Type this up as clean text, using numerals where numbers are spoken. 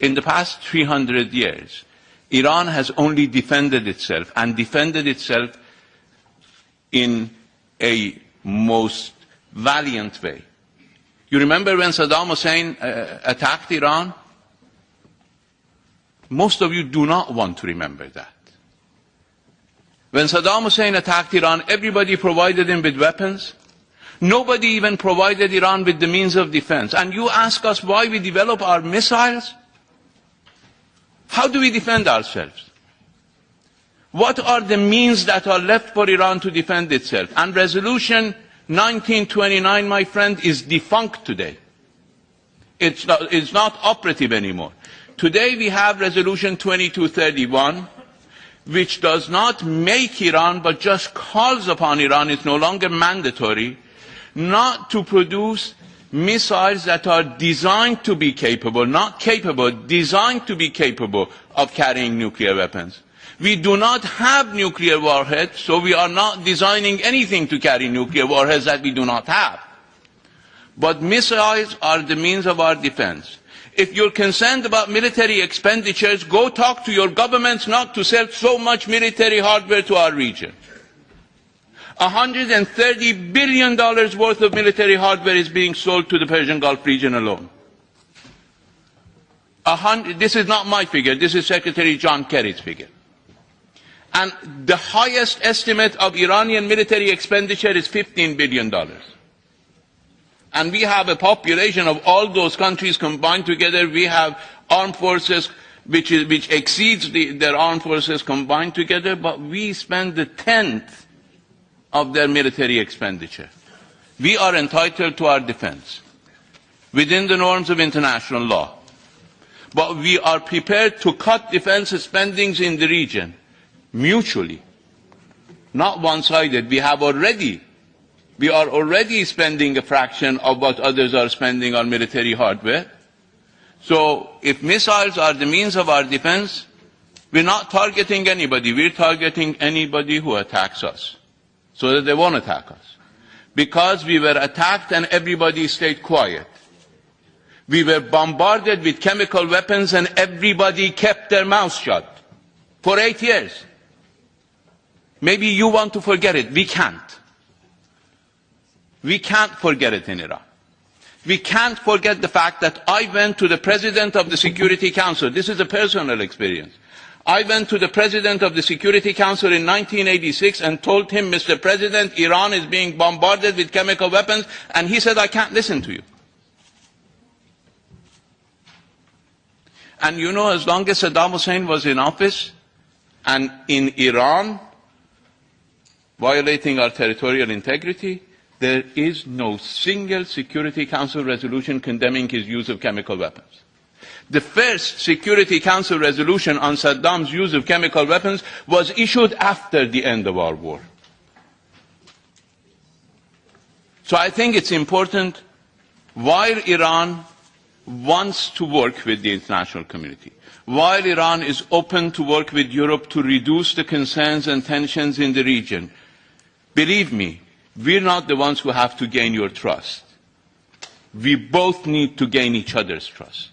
In the past 300 years, Iran has only defended itself, and defended itself in a most valiant way. You remember when Saddam Hussein attacked Iran? Most of you do not want to remember that. When Saddam Hussein attacked Iran, everybody provided him with weapons. Nobody even provided Iran with the means of defense. And you ask us why we develop our missiles? How do we defend ourselves? What are the means that are left for Iran to defend itself? And Resolution 1929, my friend, is defunct today. It's not operative anymore. Today we have Resolution 2231, which does not make Iran, but just calls upon Iran, it's no longer mandatory, not to produce missiles that are designed to be capable, not capable, designed to be capable of carrying nuclear weapons. We do not have nuclear warheads, so we are not designing anything to carry nuclear warheads that we do not have. But missiles are the means of our defense. If you're concerned about military expenditures, go talk to your governments not to sell so much military hardware to our region. $130 billion worth of military hardware is being sold to the Persian Gulf region alone. This is not my figure, this is Secretary John Kerry's figure. And the highest estimate of Iranian military expenditure is $15 billion. And we have a population of all those countries combined together. We have armed forces which exceeds their armed forces combined together, but we spend the 10th of their military expenditure. We are entitled to our defense within the norms of international law. But we are prepared to cut defense spending in the region mutually, not one-sided. We are already spending a fraction of what others are spending on military hardware. So if missiles are the means of our defense, we're not targeting anybody. We're targeting anybody who attacks us, so that they won't attack us. Because we were attacked and everybody stayed quiet. We were bombarded with chemical weapons and everybody kept their mouths shut for 8 years. Maybe you want to forget it. We can't. We can't forget it in Iran. We can't forget the fact that I went to the President of the Security Council. This is a personal experience. I went to the President of the Security Council in 1986 and told him, Mr. President, Iran is being bombarded with chemical weapons, and he said, I can't listen to you. And you know, as long as Saddam Hussein was in office and in Iran, violating our territorial integrity, there is no single Security Council resolution condemning his use of chemical weapons. The first Security Council resolution on Saddam's use of chemical weapons was issued after the end of our war. So I think it's important, while Iran wants to work with the international community, while Iran is open to work with Europe to reduce the concerns and tensions in the region, believe me, we're not the ones who have to gain your trust. We both need to gain each other's trust.